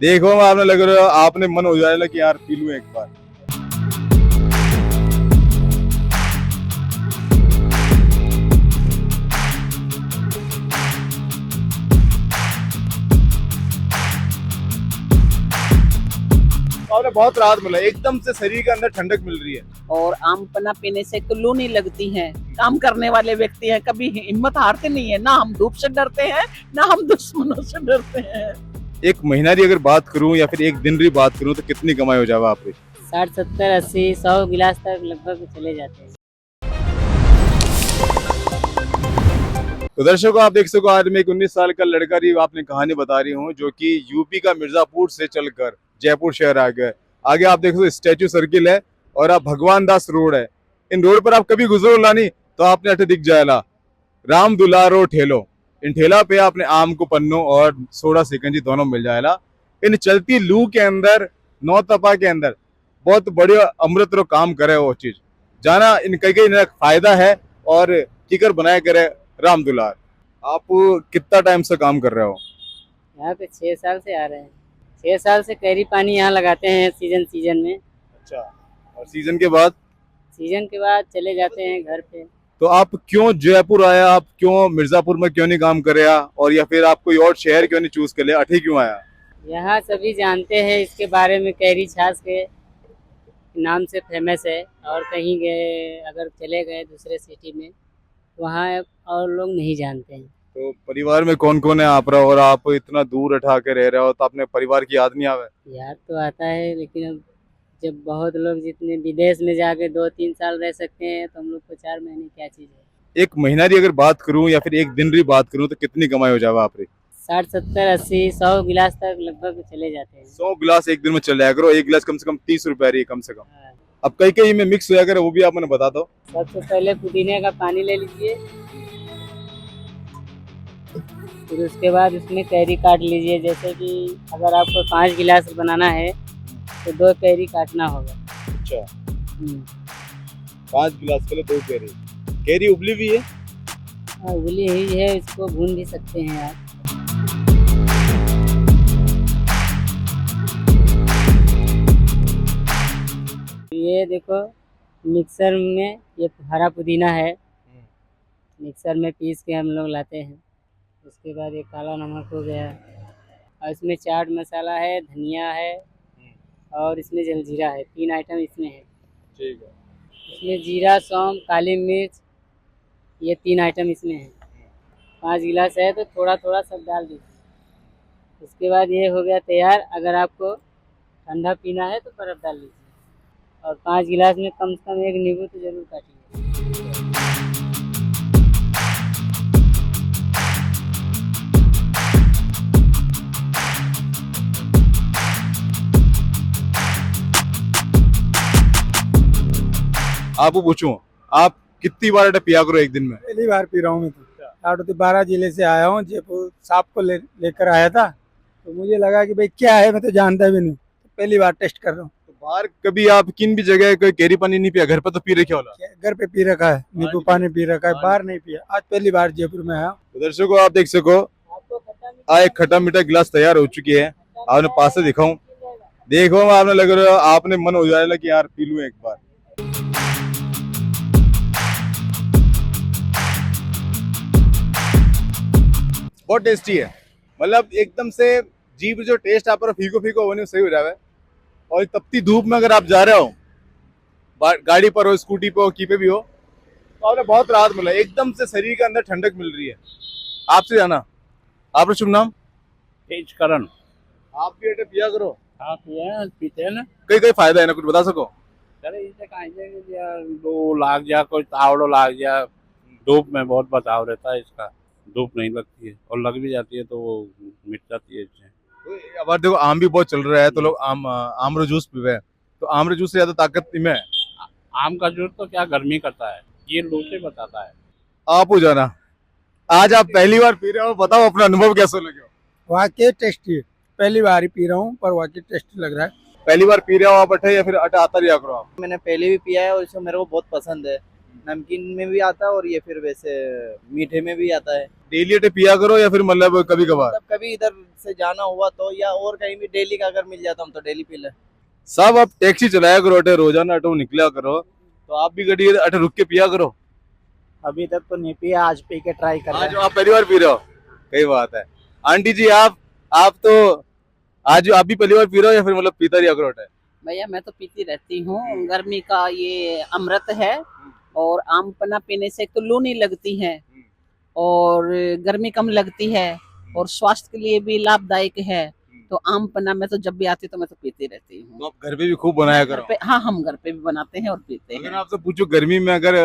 देखो मैं आपने लग रहा आपने मन हो जाएगा कि यार पी लूं एक बार। आपने बहुत राहत मिला, एकदम से शरीर के अंदर ठंडक मिल रही है। और आम पन्ना पीने से लू नहीं लगती है। काम करने वाले व्यक्ति हैं, कभी हिम्मत हारते नहीं है। ना हम धूप से डरते हैं, ना हम दुश्मनों से डरते हैं। एक महीना की अगर बात करूं या फिर एक दिन की बात करूं तो कितनी कमाई हो जाएगा आपकी? 60 70 80 100 गिलास तक लगभग चले जाते हैं। तो दर्शकों आप देख सको आज मैं एक 19 साल का लड़का की आपने कहानी बता रही हूँ जो कि यूपी का मिर्जापुर से चलकर जयपुर शहर आ गया। आगे आप देखो स्टैचू सर्किल है और आप भगवान दास रोड है। इन रोड पर आप कभी गुजरो लानी तो आपने अठे दिख जाएगा राम दुलारो ठेलो। इन ठेला पे आपने आम को पन्नो और सोडा सिकंजी दोनों मिल जाएगा। इन चलती लू के अंदर नौ तपा के अंदर बहुत बढ़िया अमृत रो काम करे वो चीज जाना इन कई फायदा है और टिकर बनाए करे राम दुलार। आप कितना टाइम से काम कर रहे हो? यहाँ पे 6 साल से आ रहे हैं। 6 साल से कैरी पानी यहाँ लगाते हैं सीजन में। अच्छा, और सीजन के बाद? सीजन के बाद चले जाते हैं घर पे। तो आप क्यों जयपुर आया, आप क्यों मिर्जापुर में क्यों नहीं काम करे और या फिर आप कोई और शहर क्यों नहीं चूज कर लिया, अठी क्यों आया? यहाँ सभी जानते हैं इसके बारे में, कैरी छाछ के नाम से फेमस है। और कहीं गए अगर चले गए दूसरे सिटी में वहाँ और लोग नहीं जानते हैं। तो परिवार में कौन कौन है आप रहा और आप इतना दूर उठा के रह रहे हो तो अपने परिवार की याद नहीं आवे? याद तो आता है, लेकिन अब जब बहुत लोग जितने विदेश में जाके 2-3 साल रह सकते हैं तो हम लोग को 4 महीने क्या चीज़ है। एक महीना की अगर बात करूं या फिर एक दिन की बात करूं तो कितनी कमाई हो जाएगा आपकी? 60 70 80 100 गिलास तक लगभग चले जाते हैं। 100 गिलास एक दिन में चल जाया करो। एक गिलास कम से कम 30 रुपए रही कम से कम। हाँ। अब कई कई में मिक्स होया करे वो भी आप मैंने बता दो। सबसे पहले पुदीने का पानी ले लीजिए, फिर उसके बाद उसमें कैरी काट लीजिए। जैसे कि अगर आपको 5 गिलास बनाना है तो 2 कैरी काटना होगा। अच्छा, 5 हम्म। गिलास के लिए 2 कैरी। कैरी उबली हुई है? हाँ, उबली हुई है, इसको भून भी सकते हैं आप। ये देखो मिक्सर में ये हरा पुदीना है, मिक्सर में पीस के हम लोग लाते हैं। उसके बाद ये काला नमक हो गया और इसमें चाट मसाला है, धनिया है और इसमें जलजीरा है। 3 आइटम इसमें है। ठीक है। इसमें जीरा, सौंफ, काली मिर्च, ये 3 आइटम इसमें है। 5 गिलास है तो थोड़ा थोड़ा सब डाल दीजिए। उसके बाद ये हो गया तैयार। अगर आपको ठंडा पीना है तो बर्फ़ डाल लीजिए। और 5 गिलास में कम से कम 1 नींबू तो ज़रूर काटिए। आपको पूछूं आप कितनी बार पिया करो एक दिन में? पहली बार पी रहा हूँ मैं तो 12 जिले से आया हूँ। जयपुर साहब को लेकर आया था तो मुझे लगा कि भाई क्या है, मैं तो जानता भी नहीं, तो पहली बार टेस्ट कर रहा हूँ। तो बाहर कभी आप किन भी जगह कोई कैरी पानी नहीं पिया? घर पर तो पी रखे होला? घर पे पी रखा है, नींबू पानी पी रखा है, बाहर नहीं पिया। आज पहली बार जयपुर में आया। तो दर्शकों आप देख सको एक खट्टा मीठा गिलास तैयार हो चुकी है। आपने पास से दिखाऊं, देखो आपने लग रहा आपने मन हो जाएगा कि यार पी लूं एक बार। बहुत टेस्टी है, मतलब एकदम से जीभ जो टेस्ट आप फीको फीको होने सही हो जाए। और तपती धूप में अगर आप जा रहे हो, गाड़ी पर हो, स्कूटी पे हो, की पे भी हो, तो आपने बहुत राहत मिला, एकदम से शरीर के अंदर ठंडक मिल रही है। आपसे जाना, आपका शुभ नाम? तेज करण। आप भी अटे पिया करो। हाँ पीते हैं ना। कई कई फायदा है ना, कुछ बता सको? अरे इसे कहीं दो लाग जा, कोई तावड़ो लाग जा, धूप में बहुत बचाव रहता है इसका। धूप नहीं लगती है और लग भी जाती है तो वो मिट जाती है इससे। तो अब देखो आम भी बहुत चल रहा है तो लोग आम रो जूस पीवे, तो आम रो जूस से ज्यादा ताकत इनमें है। आम का जूस तो क्या गर्मी करता है, ये लू से बचाता है। आप हो जाना, आज आप पहली बार पी रहे हो, बताओ अपना अनुभव कैसा लगे? वाकई टेस्टी है, पहली बार ही पी रहा हूँ पर वाकई टेस्टी लग रहा है। पहली बार पी रहे हो आप अटे या फिर अटे आता रिया करो आप? मैंने पहले भी पिया है और इसको मेरे को बहुत पसंद है। नमकीन में भी आता है और ये फिर वैसे मीठे में भी आता है। डेली अटे पिया करो या फिर मतलब कभी कभार? मतलब कभी इधर से जाना हुआ तो, या और कहीं भी डेली का अगर मिल जाता हम तो डेली पी ले। साहब आप टैक्सी चलाया करो, अटे रोजाना अटो निकला करो, तो आप भी गड्डी अटे रुक के पिया करो। अभी तक तो नहीं पिया, आज पी के ट्राई कर आज आप पहली बार पी रहे हो? सही बात है। आंटी जी आप तो आज आप भी पहली बार पी रहे हो या फिर मतलब पीता रही करो अटे? भैया मैं तो पीती रहती हूँ, गर्मी का ये अमृत है और आम पन्ना पीने से तो लू नहीं लगती है और गर्मी कम लगती है और स्वास्थ्य के लिए भी लाभदायक है। तो आम पन्ना मैं तो जब भी आती तो मैं तो पीती रहती हूँ। तो आप घर पे भी खूब बनाया घर करो। पे, हाँ हम घर पे भी बनाते हैं और पीते अगर हैं। आपसे पूछो गर्मी में अगर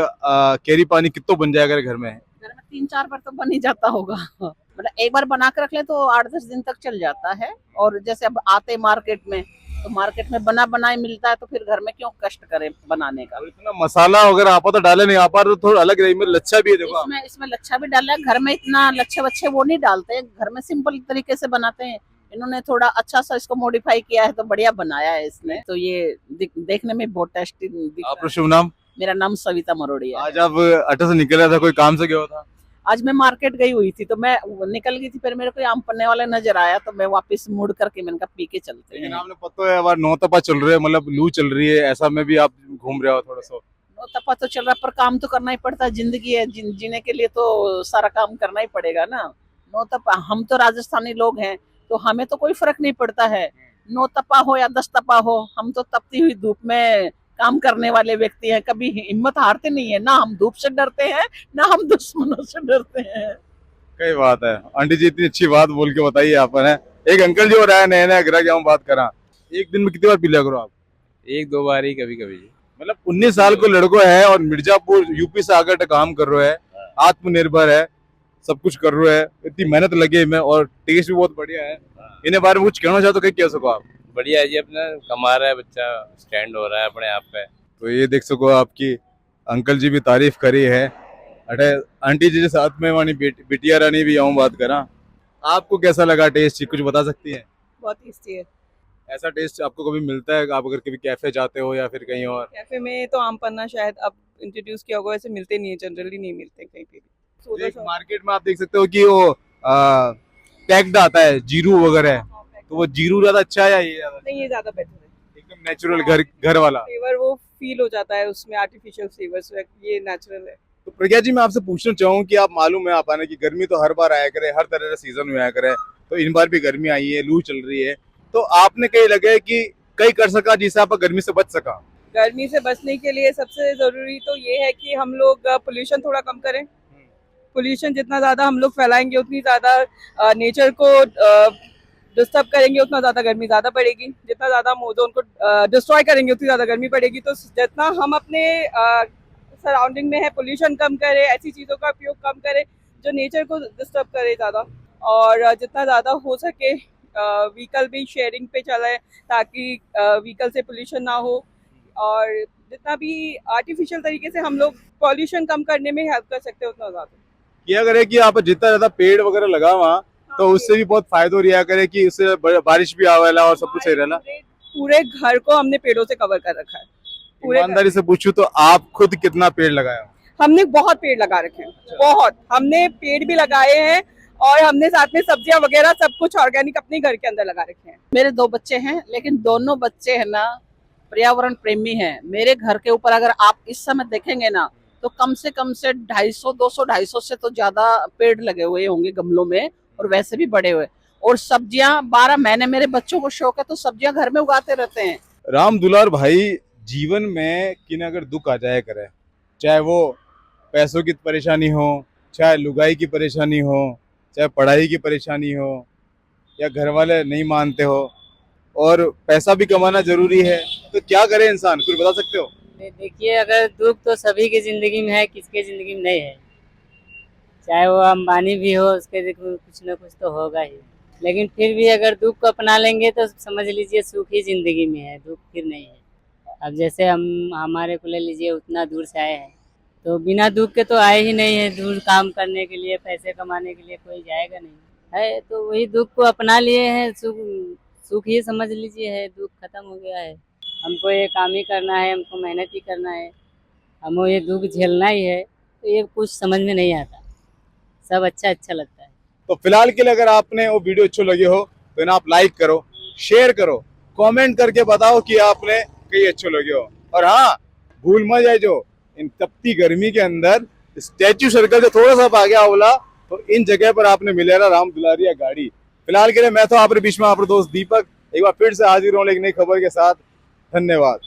कैरी पानी कितना बन जाएगा घर में? घर में 3-4 बार तो बन ही जाता होगा। मतलब एक बार बना के रख ले तो 8-10 दिन तक चल जाता है। और जैसे अब आते मार्केट में तो मार्केट में बना बनाए मिलता है तो फिर घर में क्यों कष्ट करें बनाने का। अब इतना मसाला वगैरह आप तो डाले नहीं, आप तो थोड़ा अलग रही में लच्छा भी है देखो। इसमें लच्छा भी डाला है। घर में इतना लच्छे वच्छे वो नहीं डालते हैं, घर में सिंपल तरीके से बनाते हैं। इन्होंने थोड़ा अच्छा सा इसको मॉडिफाई किया है तो बढ़िया बनाया है इसने। तो ये देखने में बहुत टेस्टी दिख रहा आपका है। शुभ नाम? मेरा नाम सविता मरोड़िया है। आज आप अटे से निकल रहा था, कोई काम से गया था? आज मैं मार्केट गई हुई थी तो मैं निकल गई थी, फिर मेरे को आम पन्ने वाला नजर आया तो मैं वापस मुड़ करके मैंने कहा पी के चलते लेकिन हैं। आपने पता है अब 9 तपा चल रहे हैं, मतलब लू चल रही है, ऐसा में भी आप घूम रहे हो थोड़ा सा? वो तपा तो चल रहा है पर काम तो करना ही पड़ता है, जिंदगी है, जीने के लिए तो सारा काम करना ही पड़ेगा ना। 9 तपा, हम तो राजस्थानी लोग हैं तो हमें तो कोई फर्क नहीं पड़ता है, 9 तपा हो या 10 तपा हो, हम तो तपती हुई धूप में काम करने वाले व्यक्ति हैं, कभी हिम्मत हारते नहीं है। ना हम धूप से डरते हैं ना हम दुश्मनों से डरते हैं। कई बात है। आंटी जी इतनी अच्छी बात बोल के बताइए आप है। एक अंकल जी और आया नया नया ग्राहक, हम बात करा, एक दिन में कितनी बार पी लिया करो आप? 1-2 बार ही कभी कभी। मतलब 19 साल को लड़को है और मिर्जापुर यूपी से आकर काम कर रहे है, आत्मनिर्भर है, सब कुछ कर रहे है, इतनी मेहनत लगे में और टेस्ट भी बहुत बढ़िया है। इन्हें बारे में कुछ कहना चाहो तो कहीं कह सको आप? बढ़िया है जी, अपना कमा रहा है बच्चा, स्टैंड हो रहा है अपने आप पे। तो ये देख सको आपकी अंकल जी भी तारीफ करी है। अटे आंटी जी के साथ में वानी बिटिया रानी भी आऊँ बात करा। आपको कैसा लगा टेस्ट, कुछ बता सकती है? बहुत टेस्टी है। ऐसा टेस्ट आपको कभी मिलता है आप अगर कभी कैफे जाते हो या फिर कहीं और? कैफे में तो आम पन्ना शायद अब इंट्रोड्यूस किया होगा, वैसे मिलते नहीं है, जनरली नहीं मिलते कहीं पे भी। एक मार्केट में आप देख सकते हो कि वो पैक्ड आता है जीरू वगैरह, तो वो जीरू ज्यादा अच्छा है या ये ज्यादा? नहीं, ये ज्यादा बेटर है। एकदम नेचुरल घर वाला फ्लेवर वो फील हो जाता है उसमें, आर्टिफिशियल फ्लेवर्स, ये नेचुरल है। तो प्रज्ञा जी मैं आपसे पूछना चाहूँ कि आप मालूम है आप आने की गर्मी तो हर बार आया करे, हर तरह का सीजन में आया करे, तो इन बार भी गर्मी आई है, लू चल रही है, तो आपने कहीं लगे कि कहीं कर सका जिससे आप गर्मी से बच सका? गर्मी से बचने के लिए सबसे जरूरी तो ये है कि हम लोग पोल्यूशन थोड़ा कम करें। पोल्यूशन जितना ज्यादा हम लोग फैलाएंगे उतनी ज्यादा नेचर को डिस्टर्ब करेंगे, उतना ज्यादा गर्मी ज्यादा बढ़ेगी। जितना ज्यादा हम ओजोन को डिस्ट्रॉय करेंगे उतनी ज्यादा गर्मी बढ़ेगी। तो जितना हम अपने सराउंडिंग में है पोल्यूशन कम करें, ऐसी चीजों का उपयोग कम करें जो नेचर को डिस्टर्ब करे ज्यादा, और जितना ज्यादा हो सके व्हीकल भी शेयरिंग पे चलाएं ताकि व्हीकल से पोल्यूशन ना हो, और जितना भी आर्टिफिशियल तरीके से हम लोग पॉल्यूशन कम करने में हेल्प कर सकते हैं उतना ज्यादा किया करे कि आप जितना ज्यादा पेड़ वगैरह लगावा तो उससे भी बहुत फायदा रिया करे कि उससे बारिश भी आवेला और सब कुछ सही रहला। पूरे घर को हमने पेड़ों से कवर कर रखा है। पूरे ईमानदारी से पूछूं तो आप खुद कितना पेड़ लगाए हो? हमने बहुत पेड़ लगा रखे हैं, बहुत। हमने पेड़ भी लगाए हैं और हमने साथ में सब्जियां वगैरह सब कुछ ऑर्गेनिक अपने घर के अंदर लगा रखे हैं। मेरे 2 बच्चे हैं लेकिन दोनों बच्चे है ना पर्यावरण प्रेमी हैं। मेरे घर के ऊपर अगर आप इस समय देखेंगे ना तो कम से 200-250 से तो ज्यादा पेड़ लगे हुए होंगे गमलों में, और वैसे भी बड़े हुए। और सब्जियां 12 महीने मेरे बच्चों को शौक है तो सब्जियां घर में उगाते रहते हैं। राम दुलार भाई जीवन में कि अगर दुख आ जाए करे, चाहे वो पैसों की परेशानी हो, चाहे लुगाई की परेशानी हो, चाहे पढ़ाई की परेशानी हो, या घर वाले नहीं मानते हो, और पैसा भी कमाना जरूरी है, तो क्या करे इंसान, कुछ बता सकते हो? देखिए, अगर दुख तो सभी की जिंदगी में है, किसके जिंदगी में नहीं है। चाहे वो अंबानी भी हो, उसके देखो कुछ ना कुछ तो होगा ही। लेकिन फिर भी अगर दुख को अपना लेंगे तो समझ लीजिए सुख ही जिंदगी में है, दुख फिर नहीं है। अब जैसे हमारे को ले लीजिए, उतना दूर से आए हैं तो बिना दुख के तो आए ही नहीं है। दूर काम करने के लिए, पैसे कमाने के लिए कोई जाएगा नहीं है, तो वही दुख को अपना लिए हैं। सुख ही समझ लीजिए है, दुख खत्म हो गया है। हमको ये काम ही करना है, हमको मेहनत ही करना है, हमें ये दुख झेलना ही है, तो ये कुछ समझ में नहीं आता, सब अच्छा अच्छा लगता है। तो फिलहाल के लिए अगर आपने वो वीडियो अच्छे लगे हो तो इन्हें आप लाइक करो, शेयर करो, कमेंट करके बताओ कि आपने कहीं अच्छे लगे हो। और हाँ, भूल मत जाए जो इन तपती गर्मी के अंदर स्टैच्यू सर्कल से थोड़ा सा आगे आवला तो इन जगह पर आपने मिलेगा राम दुलारिया गाड़ी। फिलहाल के लिए मैं तो आपके बीच में आपका दोस्त दीपक एक बार फिर से हाजिर हूँ एक नई खबर के साथ। धन्यवाद।